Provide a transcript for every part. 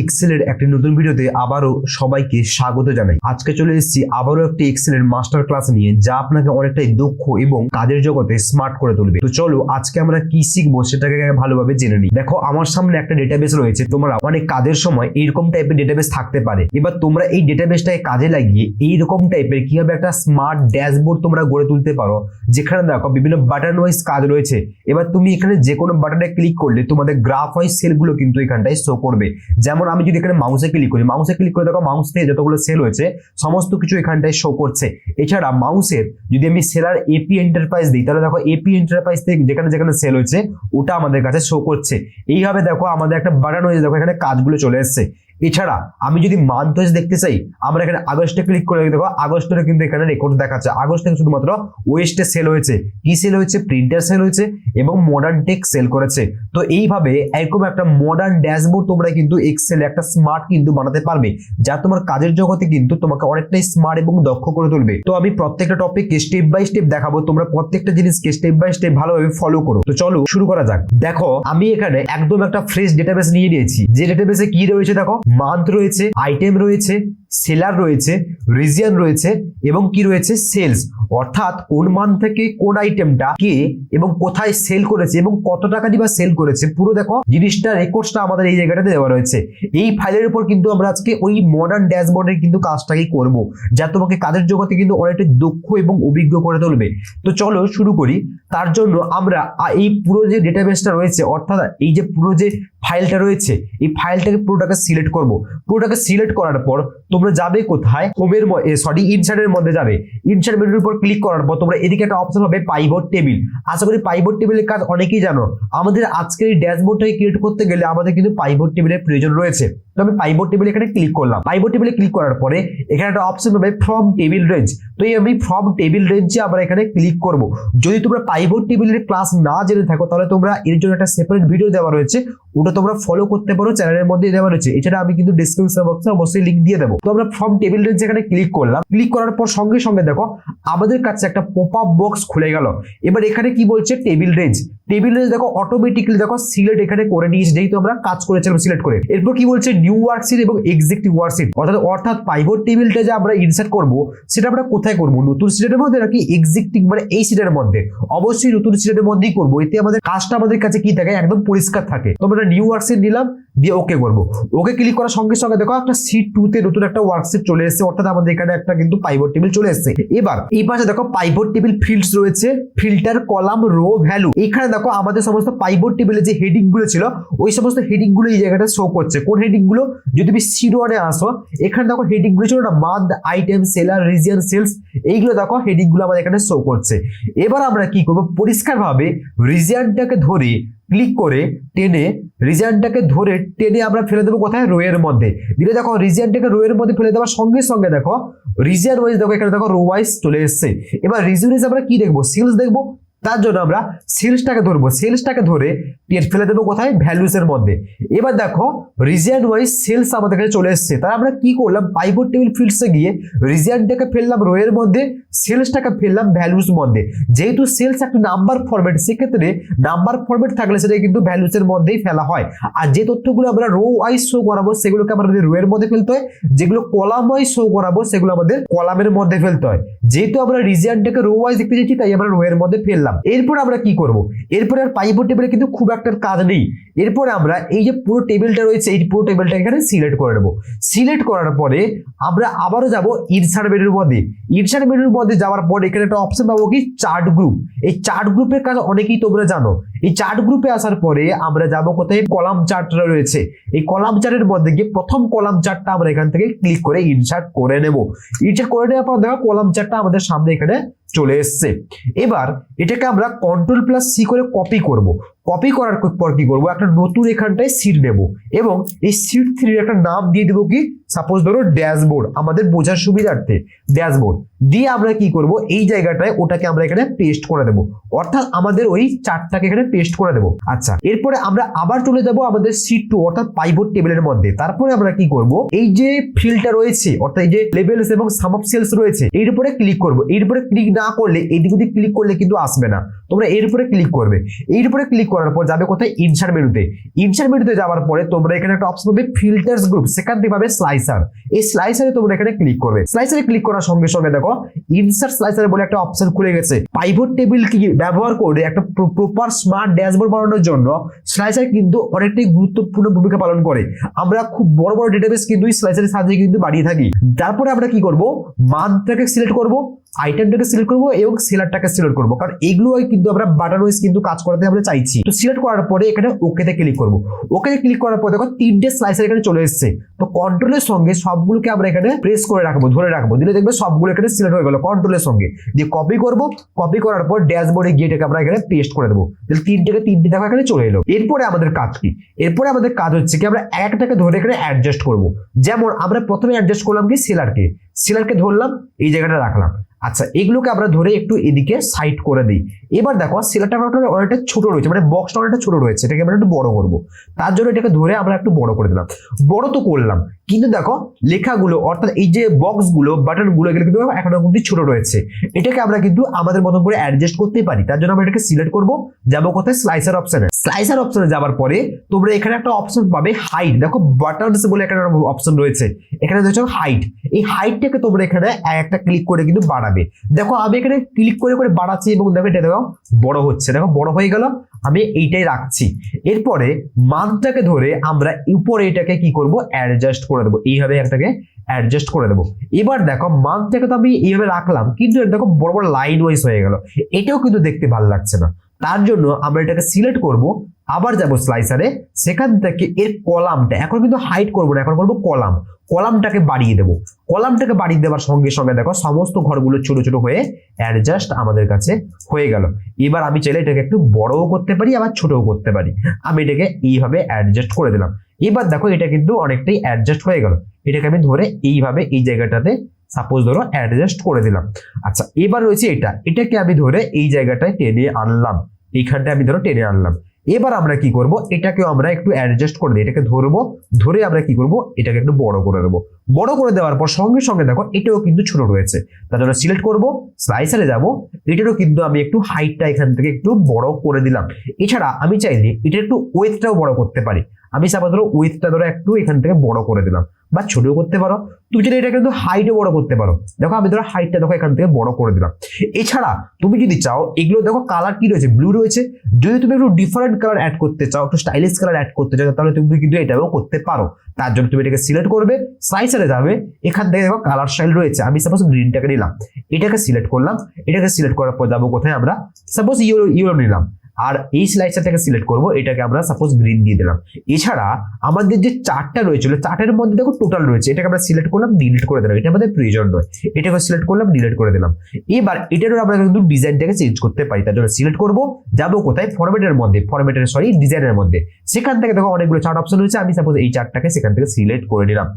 এক্সেলের একটি নতুন ভিডিওতে আবারও সবাইকে স্বাগত জানাই। আজকে চলে এসেছি আবারও একটি এক্সেলের মাস্টার ক্লাস নিয়ে, যা আপনাকে অনেকটাই দক্ষ এবং কাজের জগতে স্মার্ট করে তুলবে। তো চলো আজকে আমরা কি শিখবো সেটাকে ভালোভাবে জেনে নিই। দেখো, আমার সামনে একটা ডেটাবেস রয়েছে। তোমরা অনেক কাজের সময় এইরকম টাইপের ডেটাবেস থাকতে পারে। এবার তোমরা এই ডেটাবেসটাকে কাজে লাগিয়ে এইরকম টাইপের কিভাবে একটা স্মার্ট ড্যাশবোর্ড তোমরা গড়ে তুলতে পারো, যেখানে দেখো বিভিন্ন বাটন ওয়াইজ কাজ রয়েছে। এবার তুমি এখানে যে কোনো বাটনে ক্লিক করলে তোমাদের গ্রাফ ওয়াইজ সেলগুলো কিন্তু এখানটায় শো করবে। যেমন আমি যদি এখানে মাউসে ক্লিক করি, মাউসে ক্লিক করে দেখো মাউস থেকে যতগুলো সেল হয়েছে সমস্ত কিছু এখানটায় শো করছে। এছাড়া মাউসের যদি আমি সেলার এপি এন্টারপ্রাইজ দিই, তাহলে দেখো এপি এন্টারপ্রাইজ থেকে যেখানে যেখানে সেল হয়েছে ওটা আমাদের কাছে শো করছে। এইভাবে দেখো আমাদের একটা বাটন হয়েছে, দেখো এখানে কাজগুলো চলে এসছে। এছাড়া আমি যদি মান্থ ওয়াইজ দেখতে চাই, আমরা এখানে আগস্টে ক্লিক করে দেখো আগস্টের কিন্তু এখানে রেকর্ড দেখাচ্ছে। আগস্টে শুধুমাত্র ওয়েস্টে সেল হয়েছে, কি সেল হয়েছে, প্রিন্টার সেল হয়েছে এবং মডার্ন টেক সেল করেছে। তো এইভাবে এরকম একটা মডার্ন ড্যাশবোর্ড তোমরা কিন্তু এক্সেলে একটা স্মার্ট কিন্তু বানাতে পারবে, যা তোমার কাজের জগতে কিন্তু তোমাকে অনেকটাই স্মার্ট এবং দক্ষ করে তুলবে। তো আমি প্রত্যেকটা টপিককে স্টেপ বাই স্টেপ দেখাবো, তোমরা প্রত্যেকটা জিনিসকে স্টেপ বাই স্টেপ ভালোভাবে ফলো করো। তো চলো শুরু করা যাক। দেখো, আমি এখানে একদম একটা ফ্রেশ ডেটাবেস নিয়ে নিয়েছি। যে ডেটাবেসে কি রয়েছে দেখো, মান্থ রয়েছে, আইটেম রয়েছে, সেলার রয়েছে, রিজিয়ন রয়েছে এবং কি রয়েছে, সেলস। অর্থাৎ কোন মান্থ থেকে কোন আইটেমটা কে এবং কোথায় সেল করেছে এবং কত টাকা দিয়ে সেল করেছে, পুরো দেখো জিনিসটা রেকর্ডসটা আমাদের এই জায়গাটাতে দেওয়া রয়েছে। এই ফাইলের উপর কিন্তু আমরা আজকে ওই মডার্ন ড্যাশবোর্ডের কিন্তু কাজটাকেই করব, যা তোমাকে কাজের জগতে কিন্তু অনেকটা দক্ষ এবং অভিজ্ঞ করে তুলবে। তো চলো শুরু করি। তার জন্য আমরা এই পুরো যে ডেটাবেসটা রয়েছে, অর্থাৎ এই যে পুরো যে ফাইলটা রয়েছে, এই ফাইলটাকে পুরোটাকে সিলেক্ট করব। পুরোটাকে সিলেক্ট করার পর তোমরা যাবে কোথায়, হোমের ইনসার্টের মধ্যে যাবে। ইনসার্ট মেনুর উপর ক্লিক করার পর তোমরা এদিকে একটা অপশন হবে পাইভট টেবিল। আশা করি পাইভট টেবিলের কাজ অনেকেই জানো। আমাদের আজকের এই ড্যাশবোর্ডটাকে ক্রিয়েট করতে গেলে আমাদের কিন্তু পাইভট টেবিলের প্রয়োজন রয়েছে। তো আমি পাইভট টেবিল এখানে ক্লিক করলাম। পাইভট টেবিলে ক্লিক করার পরে এখানে একটা অপশন হবে ফ্রম টেবিল রেঞ্জ। তো আমি ফ্রম টেবিল রেঞ্জে আমরা এখানে ক্লিক করব। যদি তোমরা পাইভট টেবিলের ক্লাস না জেনে থাকো, তাহলে তোমরা এর জন্য একটা সেপারেট ভিডিও দেওয়া রয়েছে, ওটা তোমরা ফলো করতে পারো, চ্যানেলের মধ্যে দেওয়া রয়েছে। এছাড়া আমি কিন্তু ডেসক্রিপশন বক্সে অবশ্যই লিংক দিয়ে দেবো। তো আমরা ফ্রম টেবিল রেঞ্জ এখানে ক্লিক করলাম। ক্লিক করার পর সঙ্গে সঙ্গে দেখো আমাদের কাছে একটা পপ আপ বক্স খুলে গেল। এবার এখানে কি বলছে, টেবিল রেঞ্জ। টেবিল রেঞ্জ দেখো অটোমেটিক্যালি দেখো সিলেক্ট এখানে করে নিয়েছে, যেহেতু আমরা কাজ করেছিলাম সিলেক্ট করে। এরপর কি বলছে, নিউ ওয়ার্কশিট এবং এক্সিস্টিং ওয়ার্কশিট। অর্থাৎ পাইভট টেবিলটা যে আমরা ইনসার্ট করব সেটা আমরা কোথায় করব, নতুন সিটের মধ্যে নাকি এক্সিস্টিং মানে এই সিটের মধ্যে? অবশ্যই নতুন সিটের মধ্যেই করব, এতে আমাদের কাজটা আমাদের কাছে কি থাকে, একদম পরিষ্কার থাকে। তো আমরা নিউ ওয়ার্কশিট নিলাম, দিয়ে ওকে করব। ওকে ক্লিক করার সঙ্গে সঙ্গে দেখো একটা সিট 2 তে নতুন একটা ওয়ার্কশিট চলে এসেছে, অর্থাৎ আমাদের এখানে একটা কিন্তু পাইভট টেবিল চলে এসেছে। এবার এই পাশে দেখো পাইভট টেবিল ফিল্ডস রয়েছে, ফিল্টার, কলাম, রো, ভ্যালু। এখানে দেখো আমাদের সমস্ত পাইভট টেবিলে যে হেডিং গুলো ছিল ওই সমস্ত হেডিং গুলো এই জায়গাটা শো করছে। কোন হেডিং গুলো? যদি তুমি C1 এ আসো, এখানে দেখো হেডিং গুলো ছিল না, month, item, seller, region, sales. এইগুলো দেখো হেডিং গুলো আমাদের এখানে শো করছে। এবার আমরা কি করব, পরিষ্কার ভাবে রিজিয়নটাকে ধরে ক্লিক করে টেনে আমরা ফেলে দেবো কোথায়, রো এর মধ্যে। দিলে দেখো রিজিয়নটাকে রো এর মধ্যে ফেলে দেওয়ার সঙ্গে সঙ্গে দেখো রিজিয়ন ওয়াইজ দেখো এখানে দেখো রো ওয়াইজ চলে এসেছে। এবার রিজিয়ন ওয়াইজ আমরা কি দেখবো, সেলস দেখবো। তার জন্য আমরা সেলসটাকে ধরবো, সেলসটাকে ধরে ফেলে দেবো কোথায়, ভ্যালুস এর মধ্যে। এবার দেখো রিজিয়ন ওয়াইজ সেলস আমাদের কাছে চলে এসেছে। তাই আমরা কি করলাম, পাইভট টেবিল ফিল্ডসে গিয়ে রিজিয়নটাকে ফেললাম রো এর মধ্যে, সেলসটাকে ফেললাম ভ্যালুস মধ্যে। যেহেতু সেলস একটা নাম্বার ফরম্যাট, সেক্ষেত্রে নাম্বার ফরম্যাট থাকলে সেটা কিন্তু ভ্যালুস এর মধ্যেই ফেলা হয়। আর যে তথ্যগুলো আমরা রো ওয়াইজ শো করাবো সেগুলোকে আমাদের রো এর মধ্যে ফেলতে হয়, যেগুলো কলাম ওয়াইজ শো করাবো সেগুলো আমাদের কলামের মধ্যে ফেলতে হয়। যেহেতু আমরা রিজিয়নটাকে রো ওয়াইজ দেখতে চাইছি, তাই আমরা রো এর মধ্যে ফেললাম। এরপর আমরা কি করব, এরপরে আর পাইভট টেবিলে কিন্তু খুব একটা কাজ নেই। এরপরে আমরা এই যে পুরো টেবিলটা রয়েছে, এই পুরো টেবিলটা এখানে সিলেক্ট করে নেব। সিলেক্ট করার পরে আমরা আবারও যাব ইনসার্ট মেনুর মধ্যে। ইনসার্ট মেনুর মধ্যে যাওয়ার পর এখানে একটা অপশন পাবো কি, চার্ট গ্রুপ। এই চার্ট গ্রুপের কাজ অনেকেই তোমরা জানো। এই চার্ট গ্রুপে আসার পরে আমরা যাব কোথায়, কলাম চার্টটা রয়েছে। এই কলাম চার্টের মধ্যে গিয়ে প্রথম কলাম চার্টটা আমরা এখান থেকে ক্লিক করে ইনসার্ট করে নেব। ইনসার্ট করে নেওয়ার পর দেখো কলাম চার্টটা আমাদের সামনে এখানে চলে এসছে। এবার এটাকে আমরা Ctrl+C করে কপি করব। কপি করার পর কি করব, একটা নতুন এখানটায় সিট নেব এবং এই সিট 3 এর একটা নাম দিয়ে দেবো কি, সাপোজ ধরো ড্যাশবোর্ড, আমাদের বোঝার সুবিধার্থে ড্যাশবোর্ড দিয়ে আমরা কি করব, এই জায়গাটায় ওটাকে আমরা এখানে পেস্ট করে দেব। অর্থাৎ আমাদের ওই চার্টটাকে এখানে পেস্ট করে দেব। আচ্ছা, এরপরে আমরা আবার চলে যাব আমাদের সিট 2 অর্থাৎ পাইভট টেবিলের মধ্যে। তারপরে আমরা কি করব, এই যে ফিল্ডটা রয়েছে অর্থাৎ এই যে লেভেলস এবং সাম অফ সেলস রয়েছে, এর উপরে ক্লিক করব। এর উপরে ক্লিক না করলে, এইদিকে ক্লিক করলে কিন্তু আসবে না, তোমরা এর উপরে ক্লিক করবে। এর উপরে ক্লিক করার পর যাবে কোথায়, ইনসার্ট মেনুতে। ইনসার্ট মেনুতে যাওয়ার পরে তোমরা এখানে একটা অপশন পাবে ফিল্টার্স গ্রুপ, সেখান থেকে পাবে স্লাইসার। এই স্লাইসারে তোমরা এখানে ক্লিক করবে। স্লাইসারে ক্লিক করার সঙ্গে সঙ্গে দেখো ইনসার্ট স্লাইসার বলে একটা অপশন খুলে গেছে। পাইভট টেবিল কি ব্যবহার করে একটা প্রপার স্মার্ট ড্যাশবোর্ড বানানোর জন্য স্লাইসার কিন্তু অনেকটাই গুরুত্বপূর্ণ ভূমিকা পালন করে। আমরা খুব বড় বড় ডেটাবেস কিন্তু স্লাইসারের সাহায্যে কিন্তু বানিয়ে থাকি। তারপরে আমরা কি করব, মান্থটাকে সিলেক্ট করব, আইটেমটাকে সিলেক্ট করব এবং সেলারটাকে সিলেক্ট করব, কারণ এগুলোই কিন্তু আমরা বাটন ওয়াইজ কিন্তু কাজ করাতে আমরা চাইছি। তো সিলেক্ট করার পরে এখানে ওকেতে ক্লিক করব। ওকেতে ক্লিক করার পর দেখো 3টে স্লাইসার এখানে চলে এসেছে। তো কন্ট্রোলের সঙ্গে সবগুলোকে আমরা এখানে প্রেস করে রাখবো, ধরে রাখবো, দিলে দেখবে সবগুলো এখানে সিলেক্ট হয়ে গেল কন্ট্রোলের সঙ্গে। দিয়ে কপি করব, কপি করার পর ড্যাশবোর্ডে গিয়ে এটাকে আমরা এখানে পেস্ট করে দেবো। তাহলে 3টে দেখো এখানে চলে এলো। এরপরে আমাদের কাজ কি, এরপরে আমাদের কাজ হচ্ছে কি আমরা একটাকে ধরে এখানে অ্যাডজাস্ট করব। যেমন আমরা প্রথমে অ্যাডজাস্ট করলাম কি সেলারকে ধরলাম, এই জায়গাটা রাখলাম। আচ্ছা, এগুলোকে আমরা ধরে একটু এদিকে সাইড করে দিই। এবার দেখো সেলারটা অনেকটা ছোট রয়েছে, মানে বক্সটা অনেকটা ছোট রয়েছে, এটাকে আমরা একটু বড় করবো। তার জন্য এটাকে ধরে আমরা একটু বড় করে দিলাম। বড় তো করলাম, কিন্তু দেখো লেখাগুলো অর্থাৎ এই যে বক্সগুলো বাটনগুলো এগুলো কিন্তু এখনো কিন্তু ছোট রয়েছে। এটাকে আমরা কিন্তু আমাদের মতো করে অ্যাডজাস্ট করতে পারি। তার জন্য আমরা এটাকে সিলেক্ট করব, যাবো কোথায়, স্লাইসার অপশনে। স্লাইসার অপশনে যাওয়ার পরে তোমরা এখানে একটা অপশন পাবে হাইট। দেখো বাটনস বলে একটা অপশন রয়েছে, এখানে দেখো হাইট। এই হাইটটাকে তোমরা এখানে একটা ক্লিক করে কিন্তু বাড়াবে। দেখো আমি এখানে ক্লিক করে করে বাড়াচ্ছি এবং দেখো এটা দেখো বড় হচ্ছে, দেখো বড় হয়ে গেল। আমি এইটাই রাখছি। এরপরে মানটাকে ধরে আমরা উপরে এটাকে কি করব, অ্যাডজাস্ট করে দেবো। এইভাবে একটাকে অ্যাডজাস্ট করে দেবো। এবার দেখো মানটাকে তো আমি এইভাবে রাখলাম, কিন্তু দেখো বড় বড় লাইন ওয়াইজ হয়ে গেল, এটাও কিন্তু দেখতে ভালো লাগছে না। তার জন্য আমরা এটাকে সিলেক্ট করব, আবার যাব স্লাইসারে, সেখান থেকে এর কলামটা এখন কিন্তু হাইট করবো না, এখন করবো কলামটাকে বাড়িয়ে দেবো। কলামটাকে বাড়িয়ে দেওয়ার সঙ্গে সঙ্গে দেখো সমস্ত ঘরগুলো ছোট ছোট হয়ে অ্যাডজাস্ট আমাদের কাছে হয়ে গেল। এবার আমি চাইলে এটাকে একটু বড়ও করতে পারি, আবার ছোটও করতে পারি। আমি এটাকে এইভাবে অ্যাডজাস্ট করে দিলাম। এবার দেখো এটা কিন্তু অনেকটাই অ্যাডজাস্ট হয়ে গেল। এটাকে আমি ধরে এইভাবে এই জায়গাটাতে সাপোজ ধরো অ্যাডজাস্ট করে দিলাম। আচ্ছা, এবার রয়েছে এটাকে আমি ধরে এই জায়গাটায় টেনে আনলাম, এইখানটায় আমি ধরো টেনে আনলাম। এবার আমরা কি করব, এটাকেও আমরা একটু অ্যাডজাস্ট করে দিই। এটাকে ধরবো, ধরে আমরা কি করব, এটাকে একটু বড় করে দেবো। বড় করে দেওয়ার পর সঙ্গে সঙ্গে দেখো এটাও কিন্তু ছোট রয়েছে। তার জন্য সিলেক্ট করব, স্লাইসারে যাব, এটারও কিন্তু আমি একটু হাইটটা এখান থেকে একটু বড় করে দিলাম। এছাড়া আমি চাইলে এটা একটু ওয়েথটাও বড় করতে পারি। আমি সাপোজ ধরো উইথটা ধরো একটু এখান থেকে বড় করে দিলাম, বা ছোটও করতে পারো। তুমি যদি এটা কিন্তু হাইটও বড় করতে পারো। দেখো আমি ধরো হাইটটা দেখো এখান থেকে বড় করে দিলাম। এছাড়া তুমি যদি চাও, এগুলো দেখো কালার কি রয়েছে, ব্লু রয়েছে। যদি তুমি একটু ডিফারেন্ট কালার অ্যাড করতে চাও, একটু স্টাইলিশ কালার অ্যাড করতে চাও, তাহলে তুমি কিন্তু এটাও করতে পারো। তার জন্য তুমি এটাকে সিলেক্ট করবে, স্লাইসারে যাবে, এখান থেকে দেখো কালার স্টাইল রয়েছে। আমি সাপোজ গ্রিনটাকে নিলাম, এটাকে সিলেক্ট করলাম। এটাকে সিলেক্ট করার পর যাবো কোথায়, আমরা সাপোজ ইয়েলো নিলাম, আর এই স্লাইসারটাকে সিলেক্ট করব, এটাকে আমরা সাপোজ গ্রিন দিয়ে দিলাম। এছাড়া আমাদের যে চার্টটা রয়েছিল, চার্টের মধ্যে দেখো টোটাল রয়েছে, এটাকে আমরা সিলেক্ট করলাম, ডিলিট করে দিলাম, এটা আমাদের প্রয়োজন নয়। এটাকে সিলেক্ট করলাম, ডিলিট করে দিলাম। এবার এটারও আমরা কিন্তু ডিজাইনটাকে চেঞ্জ করতে পারি। তার জন্য সিলেক্ট করব, যাবো কোথায়, ডিজাইনের মধ্যে। সেখান থেকে দেখো অনেকগুলো চার্ট অপশন রয়েছে। আমি সাপোজ এই চার্টটাকে সেখান থেকে সিলেক্ট করে নিলাম।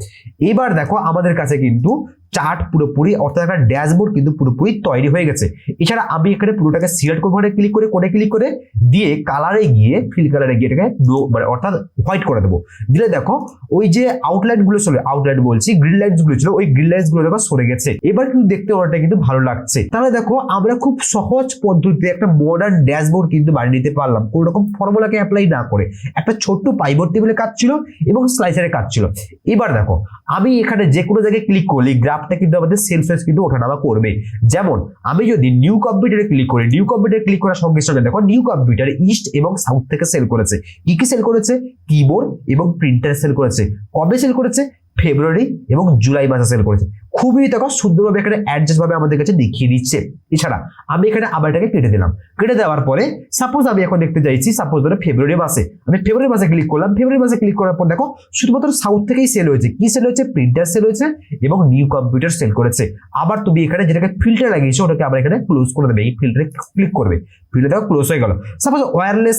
এবার দেখো আমাদের কাছে কিন্তু চার্ট পুরোপুরি অর্থাৎ একটা ড্যাশবোর্ড কিন্তু পুরোপুরি তৈরি হয়ে গেছে। এছাড়া আমি এখানে পুরোটাকে সিলেক্ট করবো, ক্লিক করে কোণে ক্লিক করে দিয়ে কালারে গিয়ে ফিল কালারে গিয়ে এটাকে মানে অর্থাৎ হোয়াইট করে দেবো। দিলে দেখো ওই যে আউটলাইন গুলো ছিল, আউটলাইন বলছি গ্রিন লাইনস গুলো ছিল, ওই গ্রিন লাইনস গুলো দেখো সরে গেছে। এবার কিন্তু দেখতে অনেকটা কিন্তু ভালো লাগছে। তাহলে দেখো আমরা খুব সহজ পদ্ধতিতে একটা মডার্ন ড্যাশবোর্ড কিন্তু বানিয়ে নিতে পারলাম, কোনো রকম ফর্মুলাকে অ্যাপ্লাই না করে। একটা ছোট্ট পাইভট টেবিলে কাজ ছিল এবং স্লাইসারে কাজ ছিল। এবার দেখো আমি এখানে যে কোনো জায়গায় ক্লিক করলে গ্রাফটা কিন্তু আমাদের সেলফ সাইজ কিন্তু ওঠানামা করবে। যেমন আমি যদি নিউ কম্পিউটারে ক্লিক করি, নিউ কম্পিউটারে ক্লিক করার সঙ্গে সঙ্গে দেখো নিউ কম্পিউটার ইস্ট এবং সাউথ থেকে সেল করেছে। কি কি সেল করেছে, কিবোর্ড এবং প্রিন্টার সেল করেছে। কবে সেল করেছে, ফেব্রুয়ারি এবং জুলাই মাসে সেল করেছে। খুবই দেখো সুন্দরভাবে এখানে অ্যাডজাস্ট ভাবে আমাদের কাছে দেখিয়ে দিচ্ছে। এছাড়া আমি এখানে আবার এটাকে কেটে দিলাম। কেটে দেওয়ার পরে সাপোজ আমি এখন দেখতে চাইছি, সাপোজ ধরো ফেব্রুয়ারি মাসে, আমি ফেব্রুয়ারি মাসে ক্লিক করলাম। ফেব্রুয়ারি মাসে ক্লিক করার পর দেখো শুধুমাত্র সাউথ থেকেই সেল হয়েছে। কি সেল হয়েছে, প্রিন্টার সেল হয়েছে এবং নিউ কম্পিউটার সেল করেছে। আবার তুমি এখানে যেটাকে ফিল্টার লাগিয়েছো ওটাকে আবার এখানে ক্লোজ করে দেবে। এই ফিল্টারে ক্লিক করবে, ফিল্টার দেখো ক্লোজ হয়ে গেল। সাপোজ ওয়্যারলেস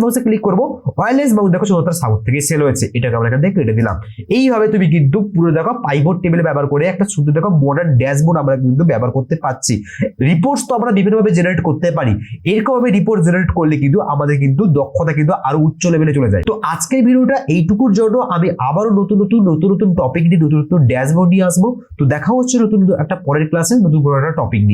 মাউসে ক্লিক করবো। ওয়্যারলেস মাউস দেখো শুধুমাত্র সাউথ থেকে সেল হয়েছে, এটাকে আমরা এখান থেকে কেটে দিলাম। এইভাবে তুমি কিন্তু পুরো দেখো পাইভট টেবিল ব্যবহার করে একটা সুন্দর দেখো মডার্ন ড্যাশবোর্ড আমরা কিন্তু ব্যবহার করতে পারছি। রিপোর্টস তো আমরা বিভিন্নভাবে জেনারেট করতে পারি। এরকম ভাবে রিপোর্ট জেনারেট করলে কিন্তু আমাদের কিন্তু দক্ষতা কিন্তু আরো উচ্চ লেভেলে চলে যায়। তো আজকের ভিডিওটা এইটুকুর জন্য। আমি আবারও নতুন নতুন টপিক নিয়ে, নতুন নতুন ড্যাশবোর্ড নিয়ে আসবো। তো দেখা হচ্ছে নতুন একটা পরের ক্লাসে নতুন কোনো একটা টপিক নিয়ে।